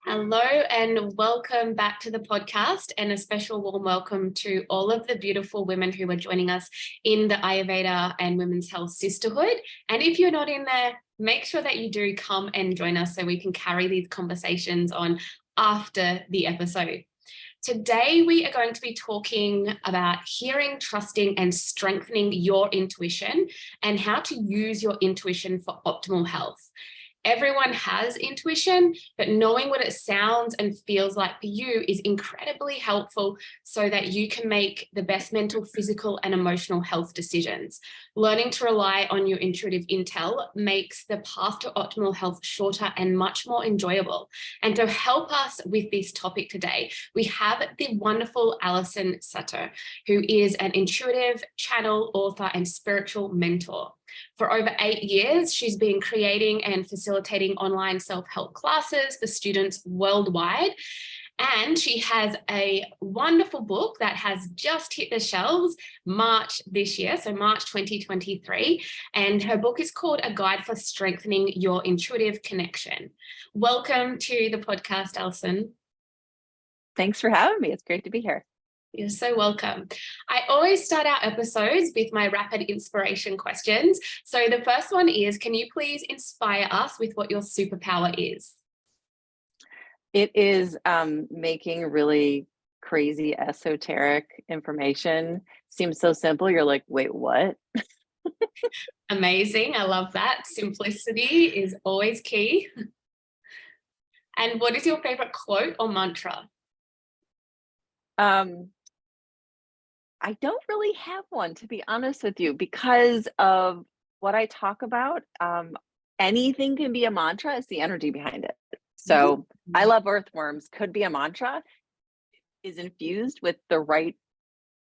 Hello and welcome back to the podcast, and a special warm welcome to all of the beautiful women who are joining us in the Ayurveda and Women's Health Sisterhood. And if you're not in there, make sure that you do come and join us so we can carry these conversations on after the episode. Today, we are going to be talking about hearing, trusting, and strengthening your intuition and how to use your intuition for optimal health. Everyone has intuition, but knowing what it sounds and feels like for you is incredibly helpful so that you can make the best mental, physical, and emotional health decisions. Learning to rely on your intuitive intel makes the path to optimal health shorter and much more enjoyable. And to help us with this topic today, we have the wonderful Allison Sutter, who is an intuitive channel, author, and spiritual mentor. For over 8 years, she's been creating and facilitating online self-help classes for students worldwide. And she has a wonderful book that has just hit the shelves March this year, so March 2023. And her book is called A Guide for Strengthening Your Intuitive Connection. Welcome to the podcast, Allison. Thanks for having me. It's great to be here. You're so welcome. I always start our episodes with my rapid inspiration questions. So the first one is, can you please inspire us with what your superpower is? It is making really crazy esoteric information seem so simple. You're like, wait, what? Amazing. I love that. Simplicity is always key. And what is your favorite quote or mantra? I don't really have one, to be honest with you, because of what I talk about. Anything can be a mantra. It's the energy behind it. So I love earthworms, could be a mantra, is infused with the right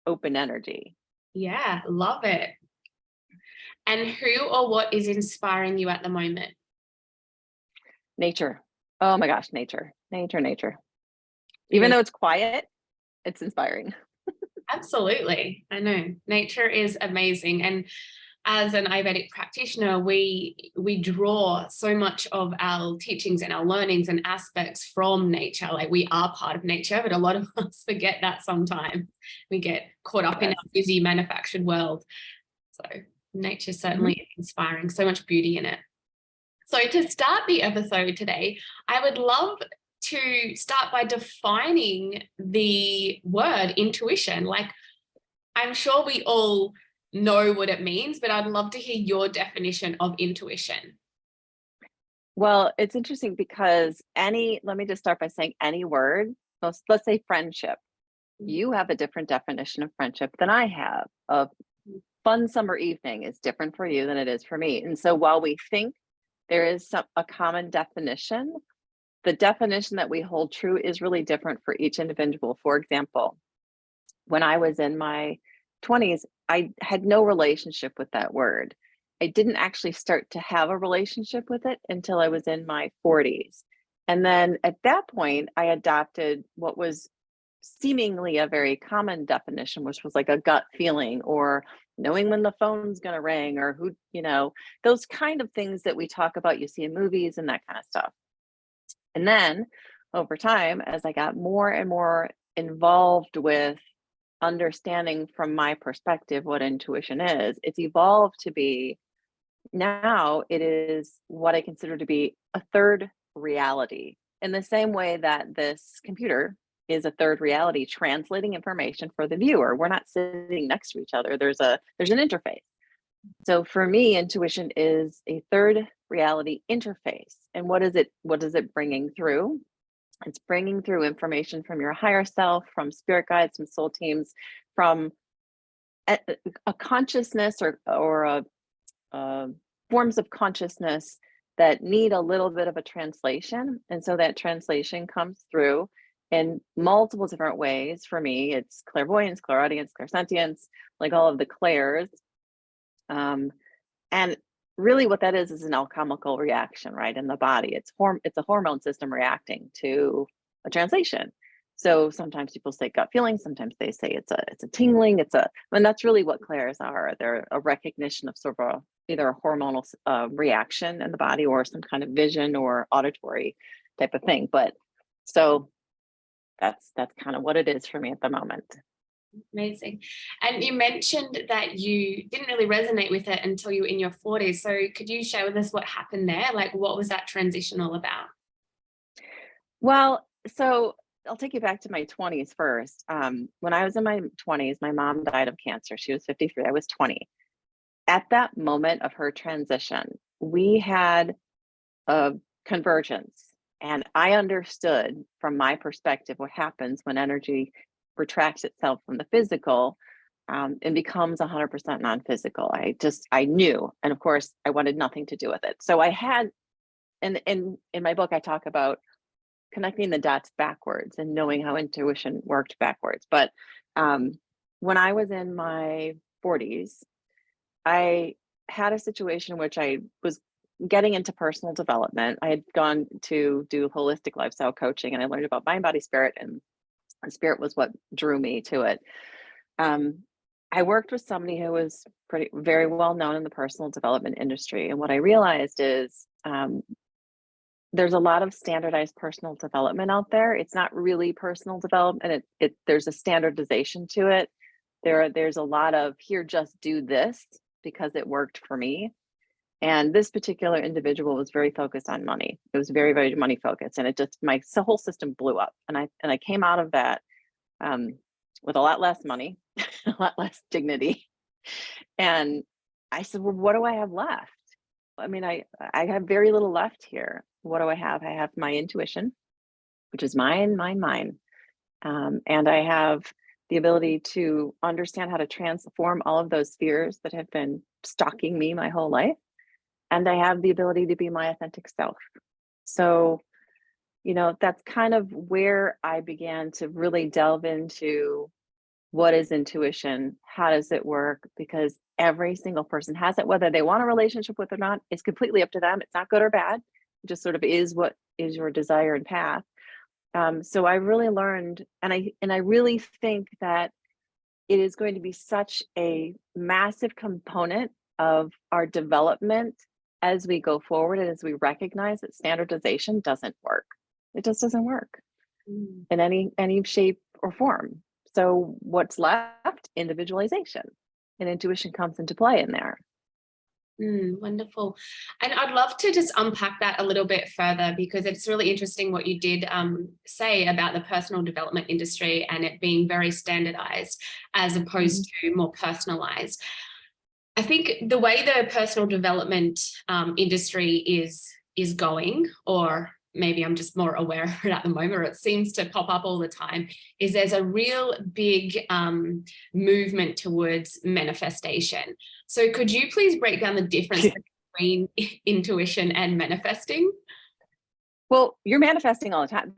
open energy. Yeah, love it. And who or what is inspiring you at the moment? Nature. Oh my gosh, nature. Even though it's quiet, it's inspiring. Absolutely. I know. Nature is amazing. And as an Ayurvedic practitioner, we draw so much of our teachings and our learnings and aspects from nature. Like, we are part of nature, but a lot of us forget that sometimes. We get caught up in our busy manufactured world. So nature certainly is inspiring, so much beauty in it. So to start the episode today, I would love to start by defining the word intuition. Like, I'm sure we all know what it means, but I'd love to hear your definition of intuition. Well, it's interesting because let me just start by saying any word. Let's say friendship. You have a different definition of friendship than I have. A fun summer evening is different for you than it is for me. And so while we think there is a common definition, the definition that we hold true is really different for each individual. For example, when I was in my 20s, I had no relationship with that word. I didn't actually start to have a relationship with it until I was in my 40s. And then at that point, I adopted what was seemingly a very common definition, which was like a gut feeling or knowing when the phone's going to ring, or who, those kind of things that we talk about, you see in movies and that kind of stuff. And then over time, as I got more and more involved with understanding from my perspective what intuition is, it's evolved to be, now it is what I consider to be a third reality, in the same way that this computer is a third reality translating information for the viewer. We're not sitting next to each other. There's an interface. So for me, intuition is a third reality interface. And what is it bringing through? It's bringing through information from your higher self, from spirit guides, from soul teams, from a consciousness or forms of consciousness that need a little bit of a translation. And so that translation comes through in multiple different ways. For me, it's clairvoyance, clairaudience, clairsentience, like all of the clairs. And really what that is an alchemical reaction, right, in the body. It's a hormone system reacting to a translation. So sometimes people say gut feeling, sometimes they say it's a tingling, and that's really what clairs are. They're a recognition of sort of either a hormonal reaction in the body or some kind of vision or auditory type of thing. But So that's kind of what it is for me at the moment. Amazing. And you mentioned that you didn't really resonate with it until you were in your 40s. So could you share with us what happened there? Like, what was that transition all about? Well, so I'll take you back to my 20s first. When I was in my 20s, my mom died of cancer. She was 53. I was 20. At that moment of her transition, we had a convergence. And I understood from my perspective what happens when energy retracts itself from the physical and becomes 100% non-physical. I knew. And of course, I wanted nothing to do with it. So I had, and in my book, I talk about connecting the dots backwards and knowing how intuition worked backwards. But when I was in my 40s, I had a situation in which I was getting into personal development. I had gone to do holistic lifestyle coaching, and I learned about mind, body, spirit, and spirit was what drew me to it. I worked with somebody who was very well known in the personal development industry, and what I realized is there's a lot of standardized personal development out there. It's not really personal development. There's a standardization to it. There's a lot of here, just do this because it worked for me. And this particular individual was very focused on money. It was very, very money focused, and my whole system blew up. And I came out of that with a lot less money, a lot less dignity. And I said, well, what do I have left? I mean, I have very little left here. What do I have? I have my intuition, which is mine. And I have the ability to understand how to transform all of those fears that have been stalking me my whole life. And I have the ability to be my authentic self. So, that's kind of where I began to really delve into what is intuition? How does it work? Because every single person has it, whether they want a relationship with it or not, it's completely up to them. It's not good or bad. It just sort of is what is your desire and path. So I really learned, and I really think that it is going to be such a massive component of our development as we go forward, and as we recognize that standardization doesn't work. It just doesn't work in any shape or form. So what's left? Individualization, and intuition comes into play in there. Wonderful. And I'd love to just unpack that a little bit further, because it's really interesting what you did say about the personal development industry and it being very standardized as opposed to more personalized. I think the way the personal development industry is going, or maybe I'm just more aware of it at the moment, or it seems to pop up all the time, is there's a real big movement towards manifestation. So could you please break down the difference between intuition and manifesting? Well, you're manifesting all the time.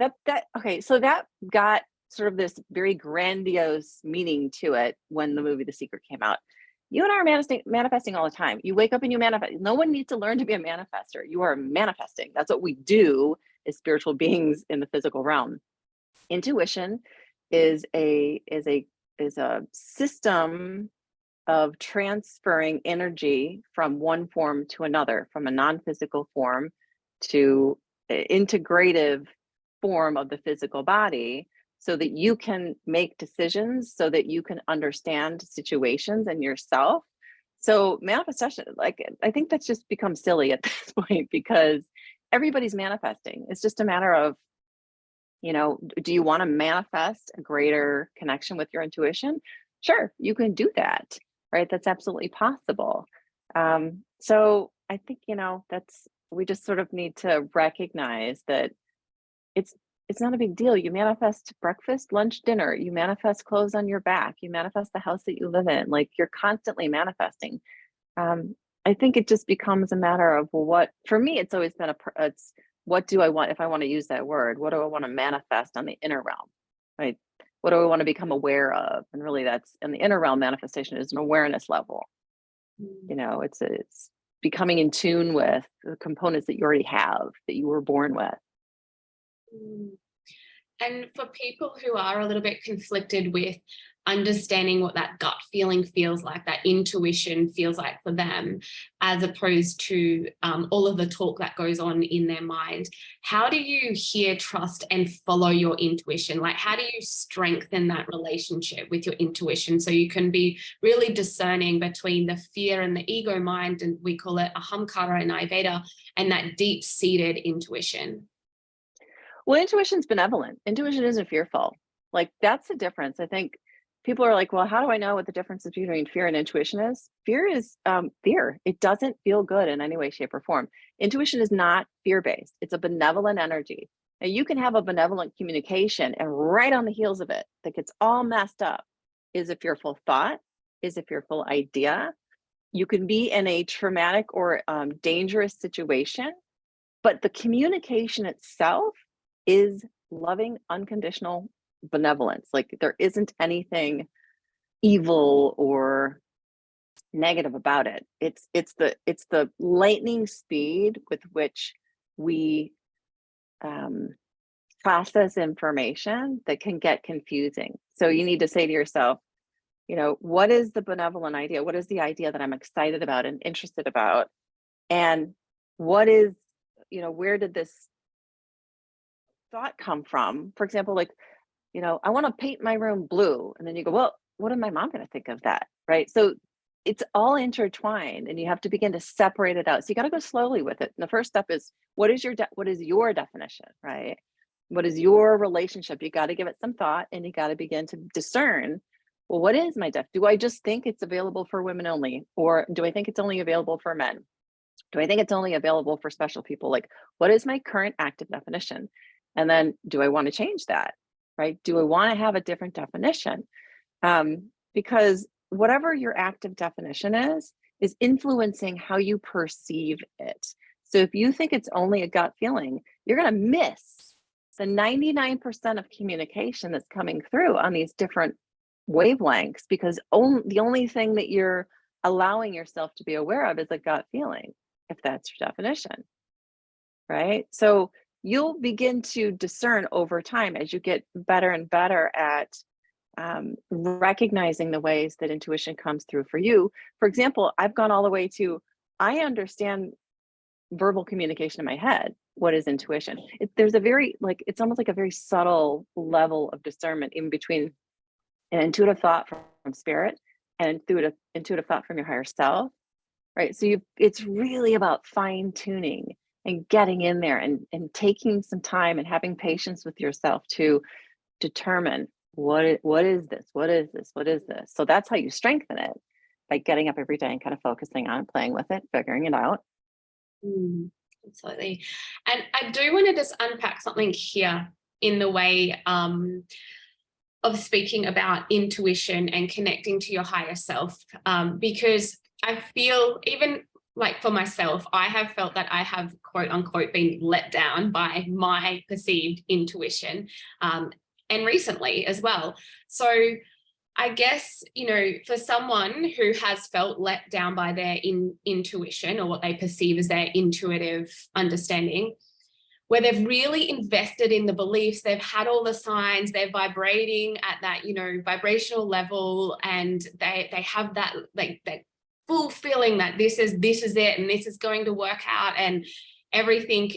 Okay, so that got sort of this very grandiose meaning to it when the movie The Secret came out. You and I are manifesting all the time. You wake up and you manifest. No one needs to learn to be a manifester. You are manifesting. That's what we do as spiritual beings in the physical realm. Intuition is a system of transferring energy from one form to another, from a non-physical form to an integrative form of the physical body, so that you can make decisions, so that you can understand situations and yourself. So manifestation, I think that's just become silly at this point, because everybody's manifesting. It's just a matter of, do you want to manifest a greater connection with your intuition? Sure, you can do that, right? That's absolutely possible. So I think, we just sort of need to recognize that it's not a big deal. You manifest breakfast, lunch, dinner. You manifest clothes on your back. You manifest the house that you live in. Like, you're constantly manifesting. I think it just becomes a matter of, well, what, for me, it's always been it's what do I want, if I want to use that word, what do I want to manifest on the inner realm, right? What do I want to become aware of? And really, that's in the inner realm. Manifestation is an awareness level. It's becoming in tune with the components that you already have, that you were born with. And for people who are a little bit conflicted with understanding what that gut feeling feels like, that intuition feels like for them, as opposed to all of the talk that goes on in their mind. How do you hear, trust, and follow your intuition? Like, how do you strengthen that relationship with your intuition so you can be really discerning between the fear and the ego mind, and we call it ahamkara in Ayurveda, and that deep-seated intuition? Well, intuition's benevolent. Intuition isn't fearful. Like, that's the difference. I think people are like, well, how do I know what the difference between fear and intuition is? Fear is fear. It doesn't feel good in any way, shape, or form. Intuition is not fear-based. It's a benevolent energy. Now, you can have a benevolent communication, and right on the heels of it, that gets all messed up, is a fearful thought, is a fearful idea. You can be in a traumatic or dangerous situation, but the communication itself is loving, unconditional benevolence. Like, there isn't anything evil or negative about it. It's the lightning speed with which we process information that can get confusing. So you need to say to yourself, you know, what is the benevolent idea? What is the idea that I'm excited about and interested about? And what is, you know, where did this thought come from? For example, like, you know, I want to paint my room blue. And then you go, well, what is my mom going to think of that? Right. So it's all intertwined, and you have to begin to separate it out. So you got to go slowly with it. And the first step is, what is your definition, right? What is your relationship? You got to give it some thought, and you got to begin to discern, well, what is my do I just think it's available for women only? Or do I think it's only available for men? Do I think it's only available for special people? Like, what is my current active definition? And then, do I want to change that? Right? Do I want to have a different definition? Because whatever your active definition is influencing how you perceive it. So if you think it's only a gut feeling, you're going to miss the 99% of communication that's coming through on these different wavelengths, because the only thing that you're allowing yourself to be aware of is a gut feeling, if that's your definition, right? So you'll begin to discern over time as you get better and better at recognizing the ways that intuition comes through for you. For example, I've gone all the way to, I understand verbal communication in my head. What is intuition? There's a very, like, it's almost like a very subtle level of discernment in between an intuitive thought from spirit and intuitive thought from your higher self, right? So it's really about fine tuning and getting in there and taking some time and having patience with yourself to determine what is this? What is this? What is this? So that's how you strengthen it, by getting up every day and kind of focusing on it, playing with it, figuring it out. Absolutely. And I do want to just unpack something here in the way of speaking about intuition and connecting to your higher self, because I feel, even like for myself, I have felt that I have, quote unquote, been let down by my perceived intuition, and recently as well. So I guess, you know, for someone who has felt let down by their intuition, or what they perceive as their intuitive understanding, where they've really invested in the beliefs, they've had all the signs, they're vibrating at that, you know, vibrational level, and they have that, like, that full feeling that this is it, and this is going to work out, and everything,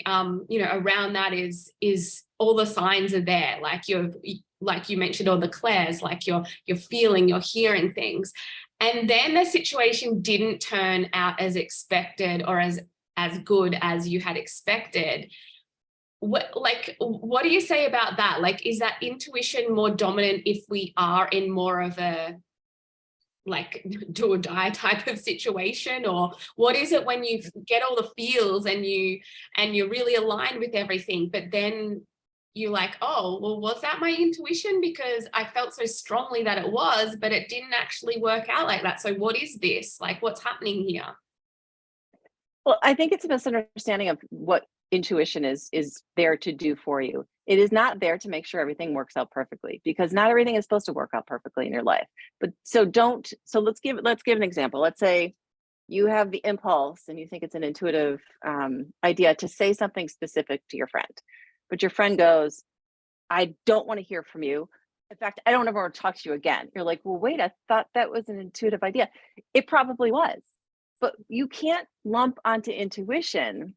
you know, around that is all the signs are there. Like you mentioned, all the clairs, like you're feeling, you're hearing things, and then the situation didn't turn out as expected, or as good as you had expected. What do you say about that? Like, is that intuition more dominant if we are in more of a, like, do or die type of situation? Or what is it when you get all the feels and you're really aligned with everything, but then you're like, oh, well, was that my intuition? Because I felt so strongly that it was, but it didn't actually work out like that. So what is this? Like, what's happening here? Well, I think it's a misunderstanding of what intuition is there to do for you. It is not there to make sure everything works out perfectly, because not everything is supposed to work out perfectly in your life. But so let's give an example. Let's say you have the impulse and you think it's an intuitive idea to say something specific to your friend, but your friend goes, I don't want to hear from you. In fact, I don't ever want to talk to you again. You're like, well, wait, I thought that was an intuitive idea. It probably was, but you can't lump onto intuition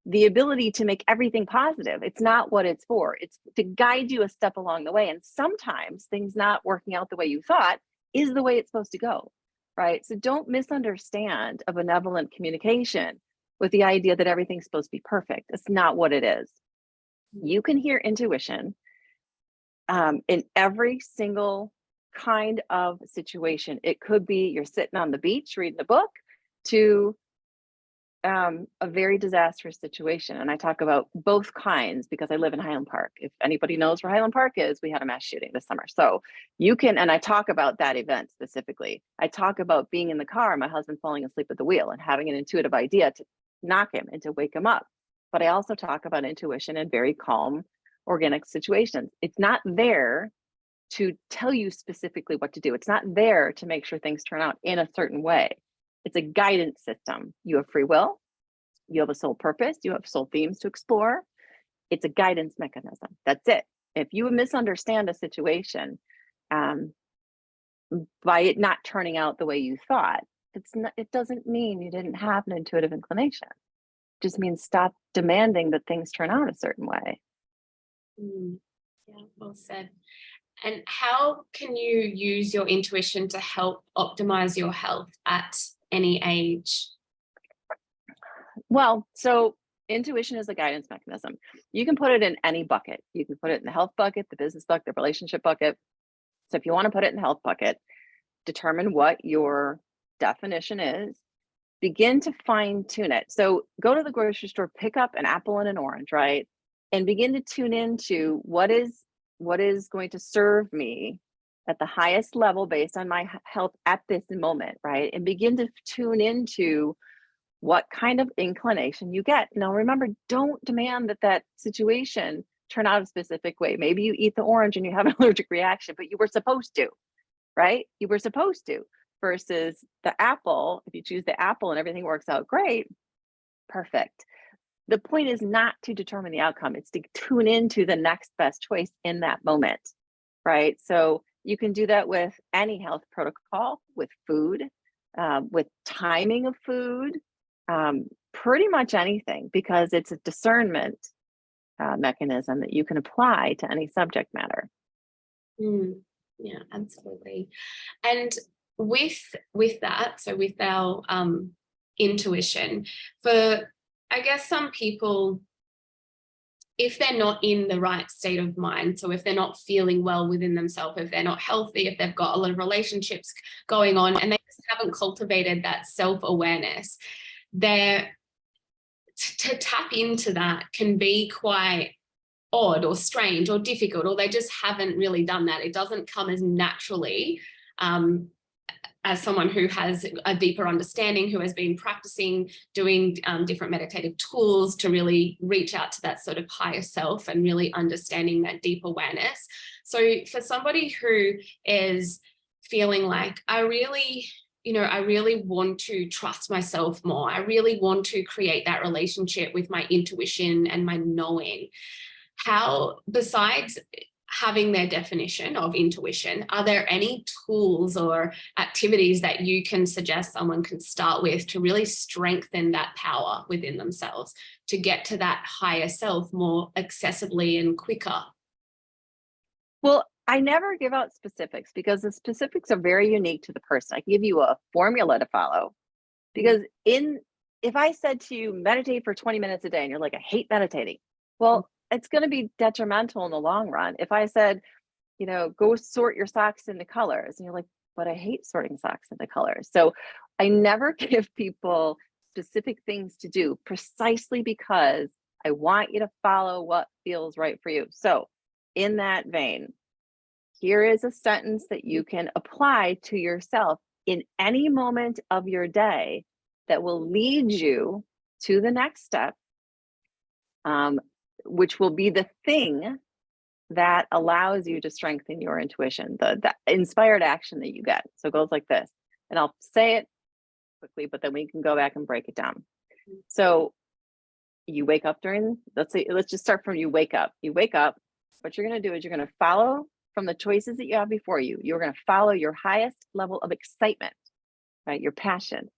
the ability to make everything positive. It's not what it's for. It's to guide you a step along the way. And sometimes things not working out the way you thought is the way it's supposed to go, right? So don't misunderstand a benevolent communication with the idea that everything's supposed to be perfect. It's not what it is. You can hear intuition in every single kind of situation. It could be you're sitting on the beach reading a book to a very disastrous situation. And I talk about both kinds because I live in Highland Park. If anybody knows where Highland Park is, we had a mass shooting this summer. So you can, and I talk about that event specifically. I talk about being in the car, my husband falling asleep at the wheel and having an intuitive idea to knock him and to wake him up. But I also talk about intuition in very calm, organic situations. It's not there to tell you specifically what to do. It's not there to make sure things turn out in a certain way. It's a guidance system. You have free will, you have a soul purpose, you have soul themes to explore. It's a guidance mechanism. That's it. If you misunderstand a situation by it not turning out the way you thought, it doesn't mean you didn't have an intuitive inclination. It just means stop demanding that things turn out a certain way. Yeah, well said. And how can you use your intuition to help optimize your health at any age? Well, so intuition is a guidance mechanism. You can put it in any bucket. You can put it in the health bucket, the business bucket, the relationship bucket. So if you want to put it in the health bucket, determine what your definition is. Begin to fine tune it. So go to the grocery store, pick up an apple and an orange, right? And begin to tune into what is going to serve me at the highest level based on my health at this moment, right? And begin to tune into what kind of inclination you get. Now, remember, don't demand that situation turn out a specific way. Maybe you eat the orange and you have an allergic reaction, but you were supposed to, right? You were supposed to, versus the apple. If you choose the apple and everything works out great, perfect. The point is not to determine the outcome. It's to tune into the next best choice in that moment, right? So you can do that with any health protocol, with food, with timing of food, pretty much anything, because it's a discernment mechanism that you can apply to any subject matter. Yeah, absolutely. And with that, so with our intuition, for I guess some people, if they're not in the right state of mind, so if they're not feeling well within themselves, if they're not healthy, if they've got a lot of relationships going on and they just haven't cultivated that self-awareness, to tap into that can be quite odd or strange or difficult, or they just haven't really done that. It doesn't come as naturally as someone who has a deeper understanding, who has been practicing doing different meditative tools to really reach out to that sort of higher self and really understanding that deep awareness. So for somebody who is feeling like, I really want to trust myself more, I really want to create that relationship with my intuition and my knowing, how, besides having their definition of intuition, are there any tools or activities that you can suggest someone can start with to really strengthen that power within themselves to get to that higher self more accessibly and quicker? Well, I never give out specifics because the specifics are very unique to the person. I can give you a formula to follow, because if I said to you, meditate for 20 minutes a day, and you're like, I hate meditating. Well, it's going to be detrimental in the long run. If I said, go sort your socks into colors, and you're like, but I hate sorting socks into colors. So I never give people specific things to do, precisely because I want you to follow what feels right for you. So in that vein, here is a sentence that you can apply to yourself in any moment of your day that will lead you to the next step, which will be the thing that allows you to strengthen your intuition, the inspired action that you get. So it goes like this, and I'll say it quickly, but then we can go back and break it down. So you wake up let's just start from you wake up. What you're going to do is you're going to follow from the choices that you have before you. You're going to follow your highest level of excitement, right? Your passion.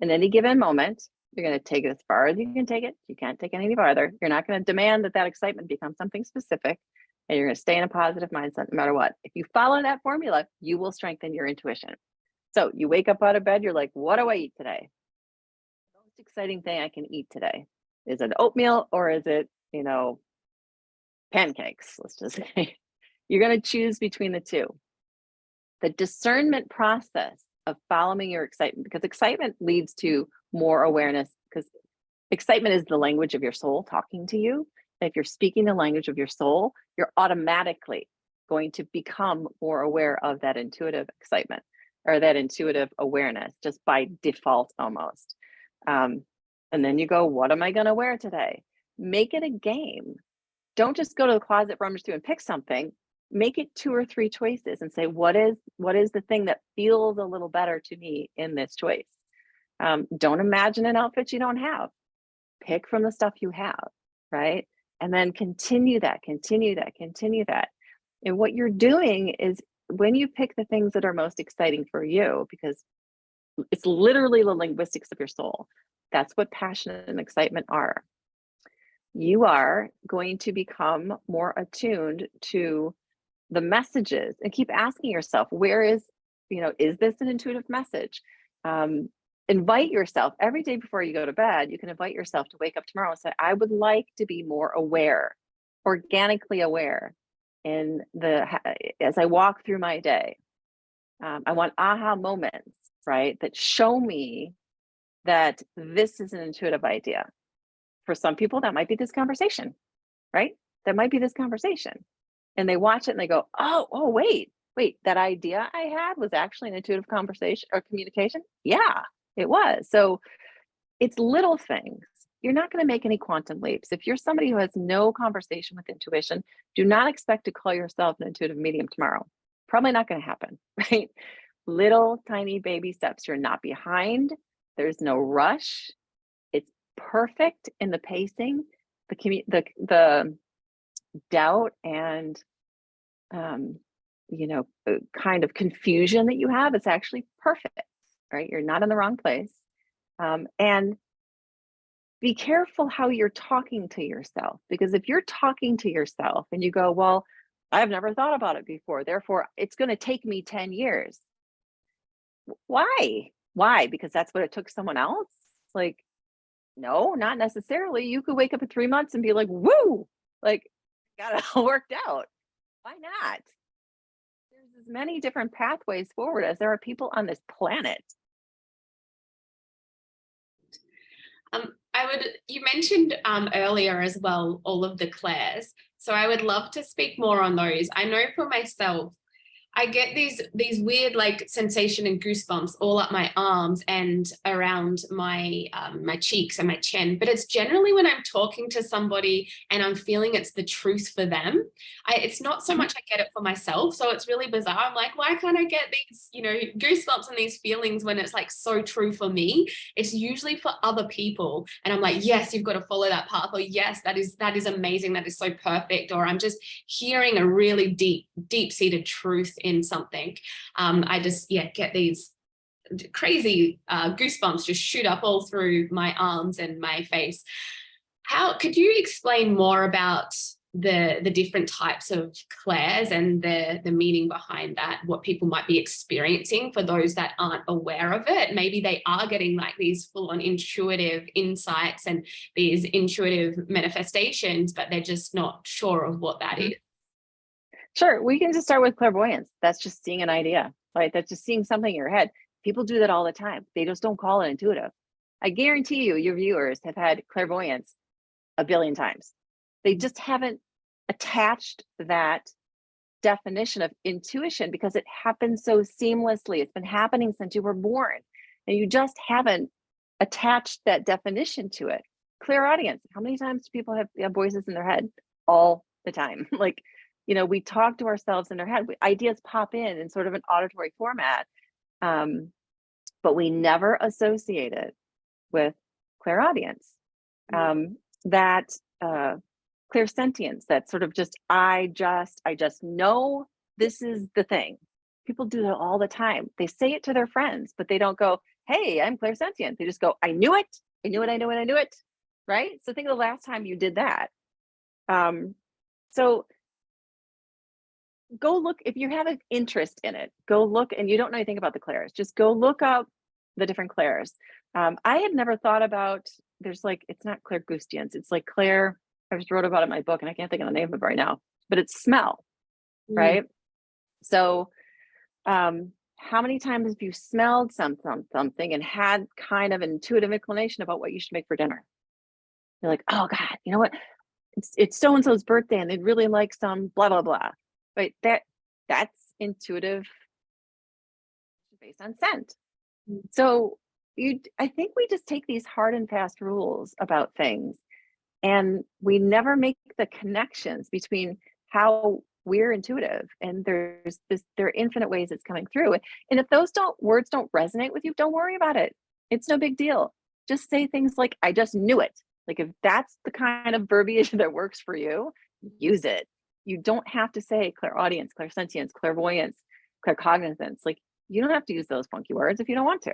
In any given moment, you're going to take it as far as you can take it. You can't take it any farther. You're not going to demand that excitement become something specific, and you're going to stay in a positive mindset no matter what. If you follow that formula, you will strengthen your intuition. So you wake up out of bed, you're like, what do I eat today? The most exciting thing I can eat today. Is it oatmeal or is it, pancakes? Let's just say. You're going to choose between the two. The discernment process of following your excitement, because excitement leads to more awareness, because excitement is the language of your soul talking to you. And if you're speaking the language of your soul, you're automatically going to become more aware of that intuitive excitement or that intuitive awareness just by default almost. And then you go, what am I going to wear today? Make it a game. Don't just go to the closet, rummage through and pick something. Make it 2 or 3 choices and say, what is the thing that feels a little better to me in this choice? Don't imagine an outfit you don't have. Pick from the stuff you have, right? And then continue that. And what you're doing is when you pick the things that are most exciting for you, because it's literally the linguistics of your soul. That's what passion and excitement are. You are going to become more attuned to the messages and keep asking yourself, is this an intuitive message? Invite yourself every day before you go to bed. You can invite yourself to wake up tomorrow and say, I would like to be more aware, organically aware as I walk through my day. I want aha moments, right? That show me that this is an intuitive idea. For some people, that might be this conversation, right? That might be this conversation. And they watch it and they go, oh, wait, that idea I had was actually an intuitive conversation or communication. Yeah, it was. So it's little things. You're not going to make any quantum leaps. If you're somebody who has no conversation with intuition, do not expect to call yourself an intuitive medium tomorrow. Probably not going to happen, right? Little tiny baby steps. You're not behind. There's no rush. It's perfect in the pacing, the doubt and kind of confusion that you have. It's actually perfect, right? You're not in the wrong place. And be careful how you're talking to yourself, because if you're talking to yourself and you go, well, I've never thought about it before, therefore it's going to take me 10 years. Why? Because that's what it took someone else? Like, no, not necessarily. You could wake up in 3 months and be like, woo, like, got it all worked out. Why not? There's as many different pathways forward as there are people on this planet. You mentioned earlier as well, all of the clairs. So I would love to speak more on those. I know for myself, I get these weird like sensation and goosebumps all up my arms and around my my cheeks and my chin. But it's generally when I'm talking to somebody and I'm feeling it's the truth for them. It's not so much I get it for myself. So it's really bizarre. I'm like, why can't I get these, goosebumps and these feelings when it's like so true for me? It's usually for other people. And I'm like, yes, you've got to follow that path. Or yes, that is amazing. That is so perfect. Or I'm just hearing a really deep-seated truth in something. I just get these crazy goosebumps just shoot up all through my arms and my face. How could you explain more about the different types of clairs and the meaning behind that, what people might be experiencing for those that aren't aware of it? Maybe they are getting like these full-on intuitive insights and these intuitive manifestations, but they're just not sure of what that is. Sure, we can just start with clairvoyance. That's just seeing an idea, right? That's just seeing something in your head. People do that all the time. They just don't call it intuitive. I guarantee you, your viewers have had clairvoyance a billion times. They just haven't attached that definition of intuition because it happens so seamlessly. It's been happening since you were born, and you just haven't attached that definition to it. Clairaudience. How many times do people have voices in their head? All the time. Like, we talk to ourselves in our head. Ideas pop in sort of an auditory format, but we never associate it with clairaudience. That clairsentience, that sort of just, I just know this is the thing. People do that all the time. They say it to their friends, but they don't go, hey, I'm clairsentient. They just go, I knew it. I knew it. I knew it. I knew it. Right? So think of the last time you did that. So go look, if you have an interest in it, go look, and you don't know anything about the clairs, just go look up the different clairs. I had never thought about, there's like, it's not clairgoustians, it's like clair, I just wrote about it in my book and I can't think of the name of it right now, but it's smell, right? So how many times have you smelled something and had kind of an intuitive inclination about what you should make for dinner? You're like, oh God, you know what? It's so-and-so's birthday and they'd really like some blah, blah, blah. Right? That's intuitive based on scent. So I think we just take these hard and fast rules about things and we never make the connections between how we're intuitive and there are infinite ways it's coming through. And if those words don't resonate with you, don't worry about it. It's no big deal. Just say things like, I just knew it. Like if that's the kind of verbiage that works for you, use it. You don't have to say clairaudience, clairsentience, clairvoyance, claircognizance. Like you don't have to use those funky words if you don't want to.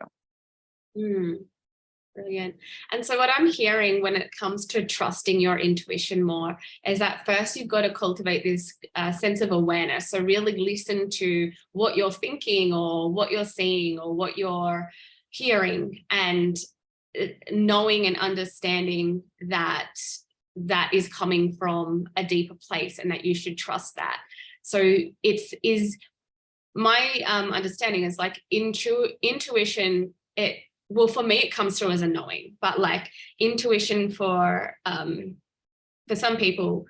Brilliant. And so what I'm hearing when it comes to trusting your intuition more is that first you've got to cultivate this sense of awareness. So really listen to what you're thinking or what you're seeing or what you're hearing, and knowing and understanding that that is coming from a deeper place and that you should trust that. So my understanding is like intuition, well, for me, it comes through as a knowing, but like intuition for some people,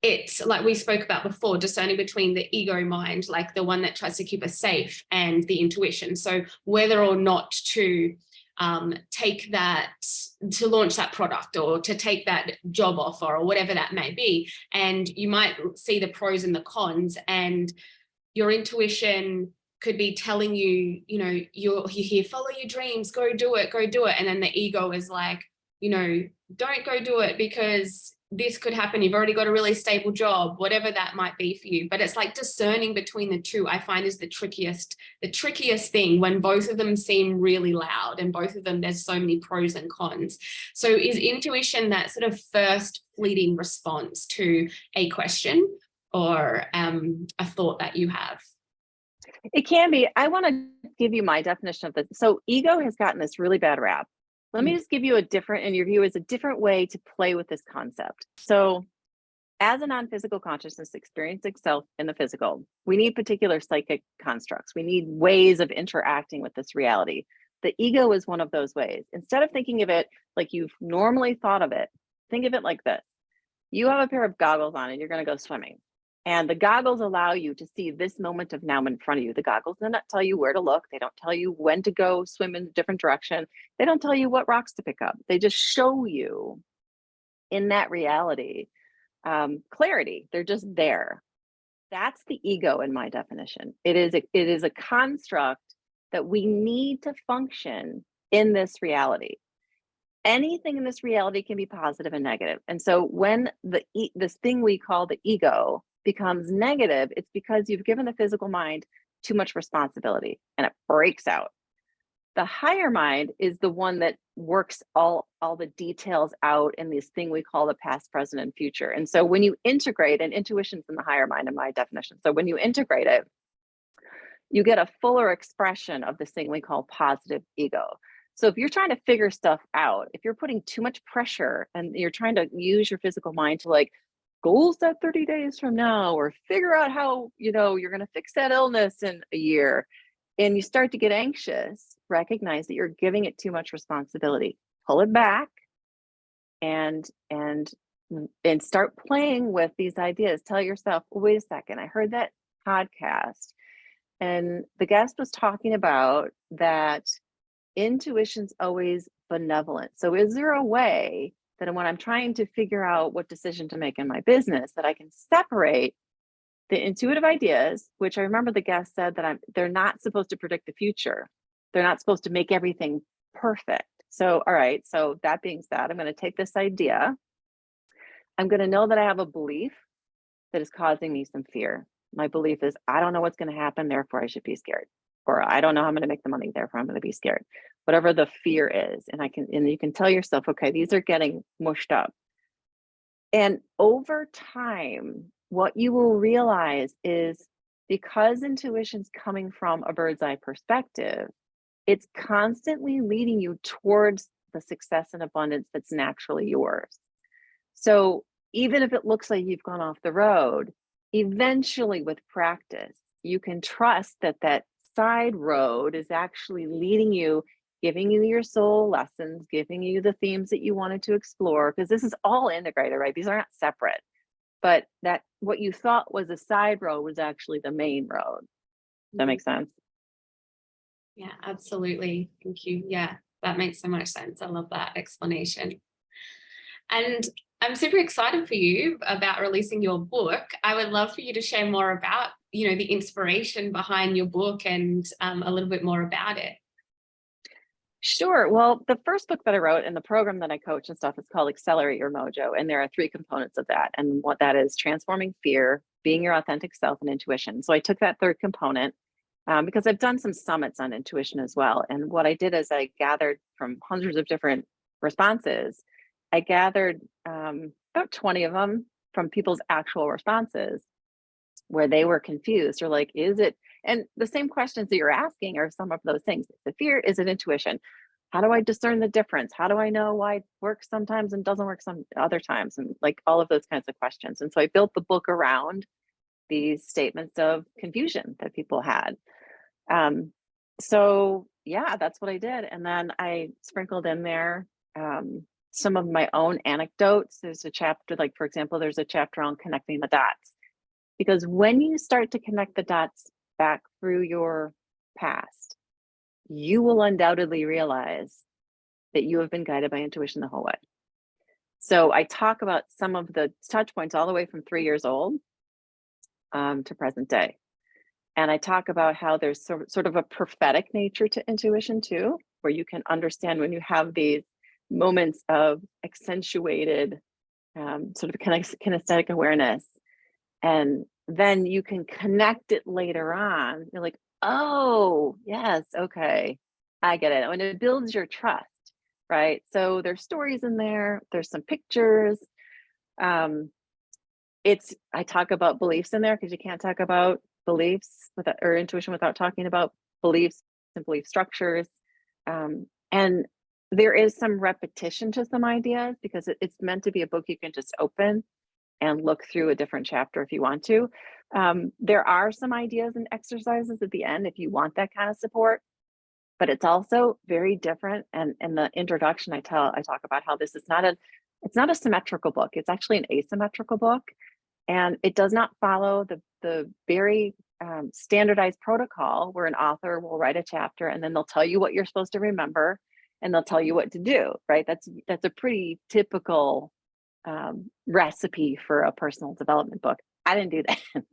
it's like we spoke about before, discerning between the ego mind, like the one that tries to keep us safe, and the intuition. So whether or not to take that, to launch that product or to take that job offer or whatever that may be. And you might see the pros and the cons, and your intuition could be telling you, you know, you hear, follow your dreams, go do it. And then the ego is like, you know, don't go do it because this could happen. You've already got a really stable job, whatever that might be for you. But it's like discerning between the two, I find, is the trickiest thing, when both of them seem really loud and both of them, there's so many pros and cons. So is intuition that sort of first fleeting response to a question or a thought that you have? It can be. I want to give you my definition of this. So ego has gotten this really bad rap. Let me just give you a different, in your view, is a different way to play with this concept. So as a non-physical consciousness experiencing self in the physical, we need particular psychic constructs. We need ways of interacting with this reality. The ego is one of those ways. Instead of thinking of it like you've normally thought of it, think of it like this. You have a pair of goggles on and you're going to go swimming. And the goggles allow you to see this moment of now in front of you. The goggles do not tell you where to look. They don't tell you when to go swim in a different direction. They don't tell you what rocks to pick up. They just show you in that reality clarity. They're just there. That's the ego in my definition. It is a construct that we need to function in this reality. Anything in this reality can be positive and negative. And so when this thing we call the ego becomes negative, it's because you've given the physical mind too much responsibility and it breaks out. The higher mind is the one that works all the details out in this thing we call the past, present, and future. And so when you integrate, and intuition's in the higher mind in my definition. So when you integrate it, you get a fuller expression of this thing we call positive ego. So if you're trying to figure stuff out, if you're putting too much pressure and you're trying to use your physical mind to like goal set 30 days from now, or figure out how, you know, you're going to fix that illness in a year, and you start to get anxious, recognize that you're giving it too much responsibility. Pull it back and start playing with these ideas. Tell yourself, wait a second, I heard that podcast and the guest was talking about that intuition's always benevolent. So is there a way that when I'm trying to figure out what decision to make in my business, that I can separate the intuitive ideas, which I remember the guest said that they're not supposed to predict the future. They're not supposed to make everything perfect. So, all right. So that being said, I'm going to take this idea. I'm going to know that I have a belief that is causing me some fear. My belief is, I don't know what's going to happen, therefore I should be scared. Or I don't know how I'm going to make the money, therefore I'm going to be scared. Whatever the fear is. And you can tell yourself, okay, these are getting mushed up. And over time, what you will realize is, because intuition's coming from a bird's eye perspective, it's constantly leading you towards the success and abundance that's naturally yours. So even if it looks like you've gone off the road, eventually with practice, you can trust that that side road is actually leading you, giving you your soul lessons, giving you the themes that you wanted to explore, because this is all integrated, right? These are not separate, but that what you thought was a side road was actually the main road. Does that make sense? Yeah, absolutely. Thank you. Yeah, that makes so much sense. I love that explanation. And I'm super excited for you about releasing your book. I would love for you to share more about, the inspiration behind your book and a little bit more about it. Sure. Well, the first book that I wrote and the program that I coach and stuff is called Accelerate Your Mojo. And there are 3 components of that. And what that is: transforming fear, being your authentic self, and intuition. So I took that third component because I've done some summits on intuition as well. And what I did is I gathered from hundreds of different responses. I gathered about 20 of them from people's actual responses where they were confused, or like, is it? And the same questions that you're asking are some of those things. Is it fear? Is it intuition? How do I discern the difference? How do I know why it works sometimes and doesn't work some other times? And like all of those kinds of questions. And so I built the book around these statements of confusion that people had. So yeah, that's what I did. And then I sprinkled in there some of my own anecdotes. There's a chapter, like, for example, there's a chapter on connecting the dots. Because when you start to connect the dots back through your past, you will undoubtedly realize that you have been guided by intuition the whole way. So I talk about some of the touch points all the way from 3 years old to present day. And I talk about how there's sort of a prophetic nature to intuition too, where you can understand when you have these moments of accentuated sort of kinesthetic awareness. And then you can connect it later on. You're like, oh, yes, okay, I get it. And it builds your trust, right? So there's stories in there. There's some pictures. I talk about beliefs in there because you can't talk about beliefs or intuition without talking about beliefs and belief structures. And there is some repetition to some ideas because it's meant to be a book you can just open and look through a different chapter if you want to. There are some ideas and exercises at the end if you want that kind of support, but it's also very different. And in the introduction, I talk about how this is it's not a symmetrical book. It's actually an asymmetrical book, and it does not follow the very standardized protocol where an author will write a chapter and then they'll tell you what you're supposed to remember and they'll tell you what to do, right? That's a pretty typical recipe for a personal development book. I didn't do that.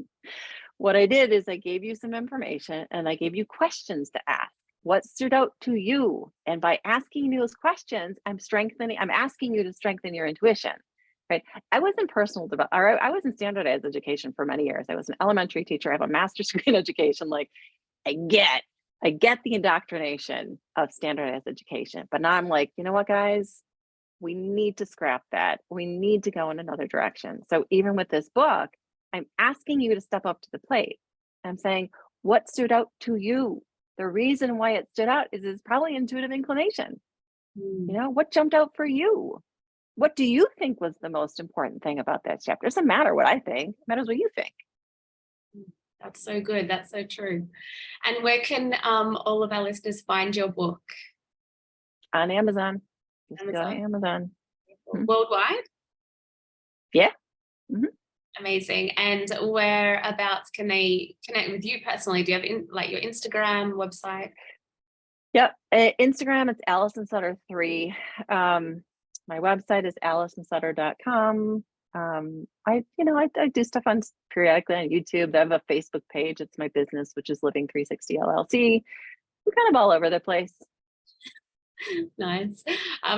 What I did is I gave you some information and I gave you questions to ask. What stood out to you? And by asking those questions, I'm asking you to strengthen your intuition, right? I was in I was in standardized education for many years. I was an elementary teacher. I have a master's degree in education. Like, I get the indoctrination of standardized education, but now I'm like, you know what, guys? We need to scrap that. We need to go in another direction. So even with this book, I'm asking you to step up to the plate. I'm saying, what stood out to you? The reason why it stood out is probably intuitive inclination. What jumped out for you? What do you think was the most important thing about that chapter? It doesn't matter what I think. It matters what you think. That's so good. That's so true. And where can all of our listeners find your book? On Amazon. Just go to Amazon. Worldwide? Yeah. Mm-hmm. Amazing. And whereabouts can they connect with you personally? Do you have your Instagram, website? Yep. Instagram, it's Allison Sutter 3. My website is allisonsutter.com. I do stuff periodically on YouTube. I have a Facebook page. It's my business, which is Living 360 LLC. I'm kind of all over the place. Nice.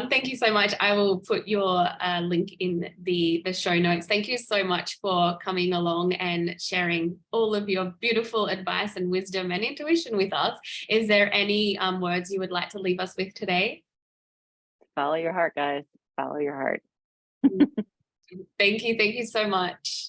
Thank you so much. I will put your link in the show notes. Thank you so much for coming along and sharing all of your beautiful advice and wisdom and intuition with us. Is there any words you would like to leave us with today? Follow your heart, guys. Follow your heart. Thank you. Thank you so much.